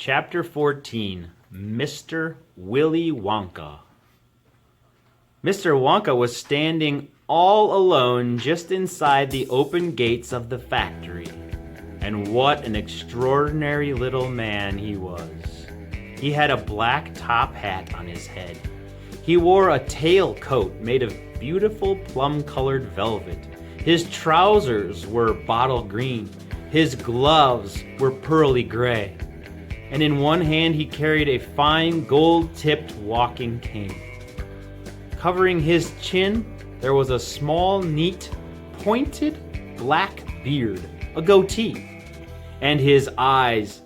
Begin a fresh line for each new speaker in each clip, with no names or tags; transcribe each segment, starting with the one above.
Chapter 14, Mr. Willy Wonka. Mr. Wonka was standing all alone just inside the open gates of the factory. And what an extraordinary little man he was. He had a black top hat on his head. He wore a tail coat made of beautiful plum-colored velvet. His trousers were bottle green. His gloves were pearly gray. And in one hand he carried a fine gold-tipped walking cane. Covering his chin, there was a small, neat, pointed black beard, a goatee. And his eyes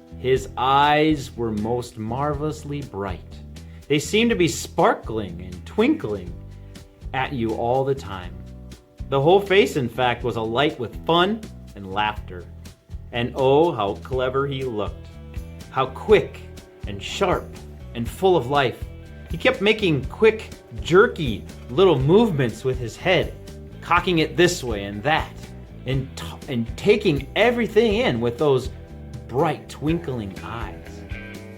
were most marvelously bright. They seemed to be sparkling and twinkling at you all the time. The whole face, in fact, was alight with fun and laughter. And oh, how clever he looked. How quick and sharp and full of life. He kept making quick, jerky little movements with his head, cocking it this way and that, and taking everything in with those bright, twinkling eyes.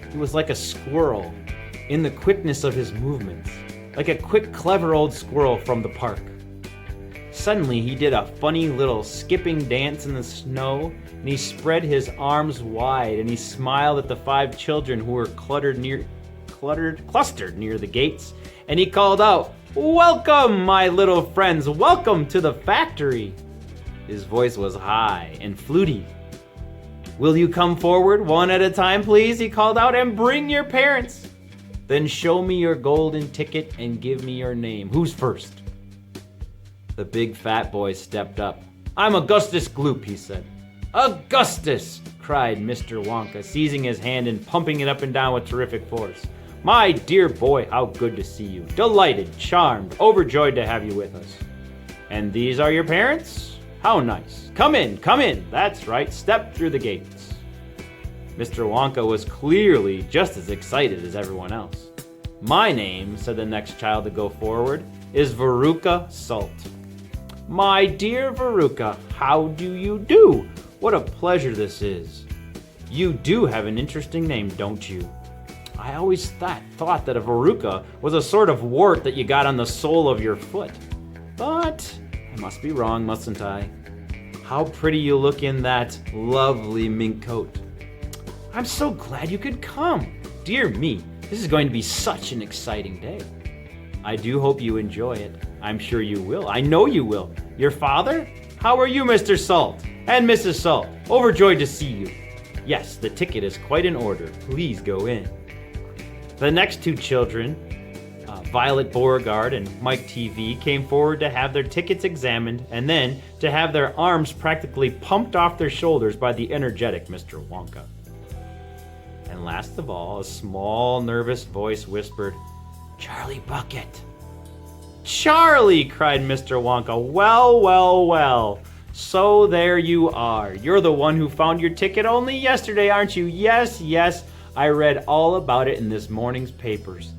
He was like a squirrel in the quickness of his movements, like a quick, clever old squirrel from the park. Suddenly, he did a funny little skipping dance in the snow, and he spread his arms wide, and he smiled at the 5 children who were clustered near the gates, and he called out, "Welcome, my little friends, welcome to the factory." His voice was high and fluty. "Will you come forward one at a time, please?" he called out, "and bring your parents. Then show me your golden ticket and give me your name. Who's first?" The big fat boy stepped up. "I'm Augustus Gloop," he said. "Augustus!" cried Mr. Wonka, seizing his hand and pumping it up and down with terrific force. "My dear boy, how good to see you. Delighted, charmed, overjoyed to have you with us. And these are your parents? How nice. Come in, come in. That's right, step through the gates." Mr. Wonka was clearly just as excited as everyone else. "My name," said the next child to go forward, "is Veruca Salt." "My dear Veruca, how do you do? What a pleasure this is. You do have an interesting name, don't you? I always thought that a verruca was a sort of wart that you got on the sole of your foot. But I must be wrong, mustn't I? How pretty you look in that lovely mink coat. I'm so glad you could come. Dear me, this is going to be such an exciting day. I do hope you enjoy it. I'm sure you will. I know you will. Your father? How are you, Mr. Salt? And Mrs. Salt? Overjoyed to see you. Yes, the ticket is quite in order. Please go in." The next 2 children, Violet Beauregard and Mike TV, came forward to have their tickets examined and then to have their arms practically pumped off their shoulders by the energetic Mr. Wonka. And last of all, a small, nervous voice whispered, "Charlie Bucket." "Charlie!" cried Mr. Wonka. "Well, well, well. So there you are. You're the one who found your ticket only yesterday, aren't you? Yes, yes. I read all about it in this morning's papers.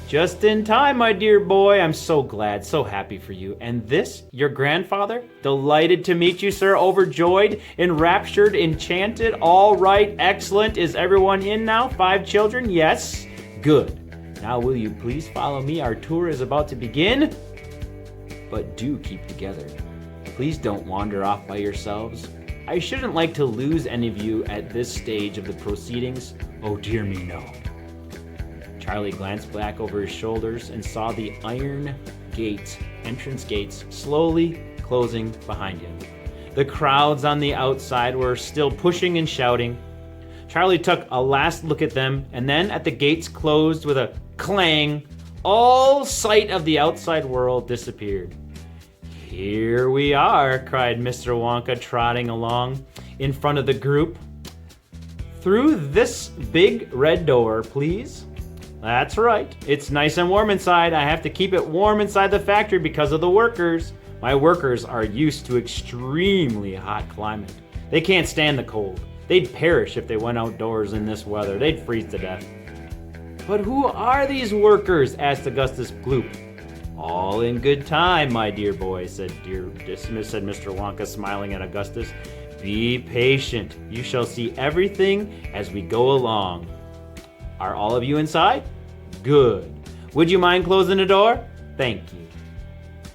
Just in time, my dear boy. I'm so glad, so happy for you. And this, your grandfather? Delighted to meet you, sir. Overjoyed, enraptured, enchanted. All right, excellent. Is everyone in now? 5 children? Yes. Good. Now will you please follow me? Our tour is about to begin. But do keep together. Please don't wander off by yourselves. I shouldn't like to lose any of you at this stage of the proceedings. Oh dear me, no." Charlie glanced back over his shoulders and saw the iron entrance gates, slowly closing behind him. The crowds on the outside were still pushing and shouting. Charlie took a last look at them, and then at the gates closed with a clang, all sight of the outside world disappeared. "Here we are," cried Mr. Wonka, trotting along in front of the group. "Through this big red door, please." "That's right. It's nice and warm inside. I have to keep it warm inside the factory because of the workers. My workers are used to extremely hot climate. They can't stand the cold. They'd perish if they went outdoors in this weather. They'd freeze to death." "But who are these workers?" asked Augustus Gloop. "All in good time, my dear boy," said Mr. Wonka, smiling at Augustus. Be patient. You shall see everything as we go along. Are all of you inside? Good. Would you mind closing the door? Thank you.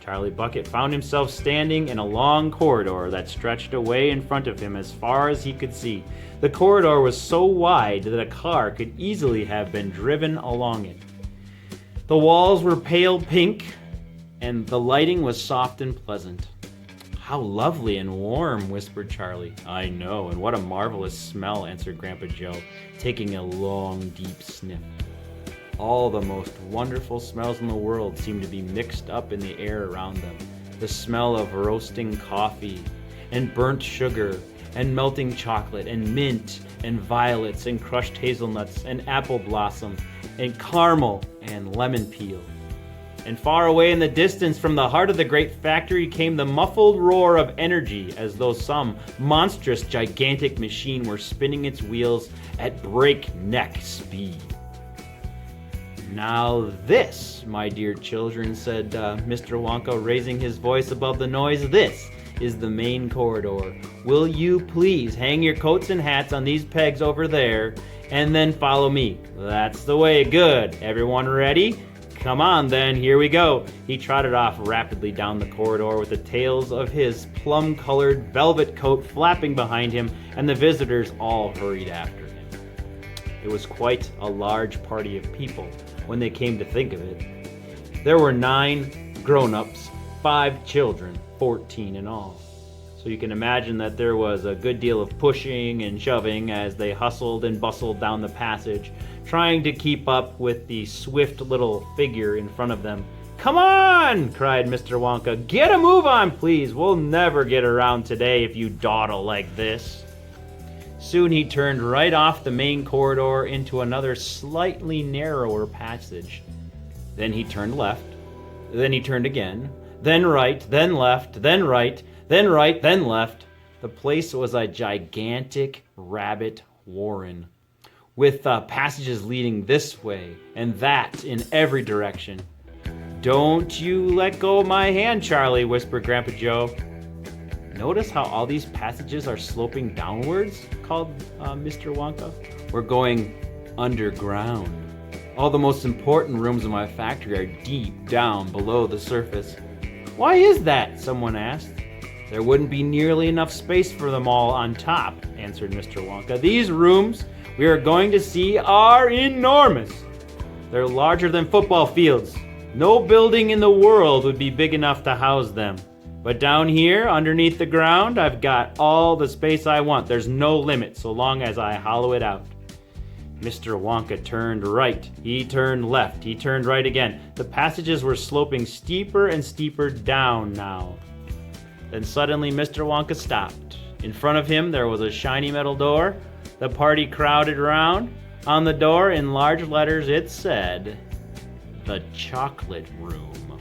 Charlie Bucket found himself standing in a long corridor that stretched away in front of him as far as he could see. The corridor was so wide that a car could easily have been driven along it. The walls were pale pink, and the lighting was soft and pleasant. How lovely and warm, whispered Charlie. I know, and what a marvelous smell, answered Grandpa Joe, taking a long, deep sniff. All the most wonderful smells in the world seemed to be mixed up in the air around them. The smell of roasting coffee, and burnt sugar, and melting chocolate, and mint, and violets, and crushed hazelnuts, and apple blossom, and caramel, and lemon peel. And far away in the distance from the heart of the great factory came the muffled roar of energy, as though some monstrous, gigantic machine were spinning its wheels at breakneck speed. Now this, my dear children, said Mr. Wonka, raising his voice above the noise, this is the main corridor. Will you please hang your coats and hats on these pegs over there, and then follow me? That's the way. Good. Everyone ready? Come on then, here we go. He trotted off rapidly down the corridor with the tails of his plum-colored velvet coat flapping behind him, and the visitors all hurried after him. It was quite a large party of people when they came to think of it. There were 9 grown-ups, 5 children, 14 in all. So you can imagine that there was a good deal of pushing and shoving as they hustled and bustled down the passage, trying to keep up with the swift little figure in front of them. Come on, cried Mr. Wonka. Get a move on, please. We'll never get around today if you dawdle like this. Soon he turned right off the main corridor into another slightly narrower passage. Then he turned left. Then he turned again. Then right, then left, then right, then right, then left. The place was a gigantic rabbit warren, with passages leading this way and that in every direction. Don't you let go of my hand, Charlie, whispered Grandpa Joe. Notice how all these passages are sloping downwards, called Mr. Wonka. We're going underground. All the most important rooms in my factory are deep down below the surface. Why is that? Someone asked. There wouldn't be nearly enough space for them all on top, answered Mr. Wonka. These rooms we are going to see are enormous. They're larger than football fields. No building in the world would be big enough to house them. But down here, underneath the ground, I've got all the space I want. There's no limit so long as I hollow it out. Mr. Wonka turned right. He turned left. He turned right again. The passages were sloping steeper and steeper down now. Then suddenly Mr. Wonka stopped. In front of him there was a shiny metal door. The party crowded around. On the door, in large letters, it said, "The Chocolate Room."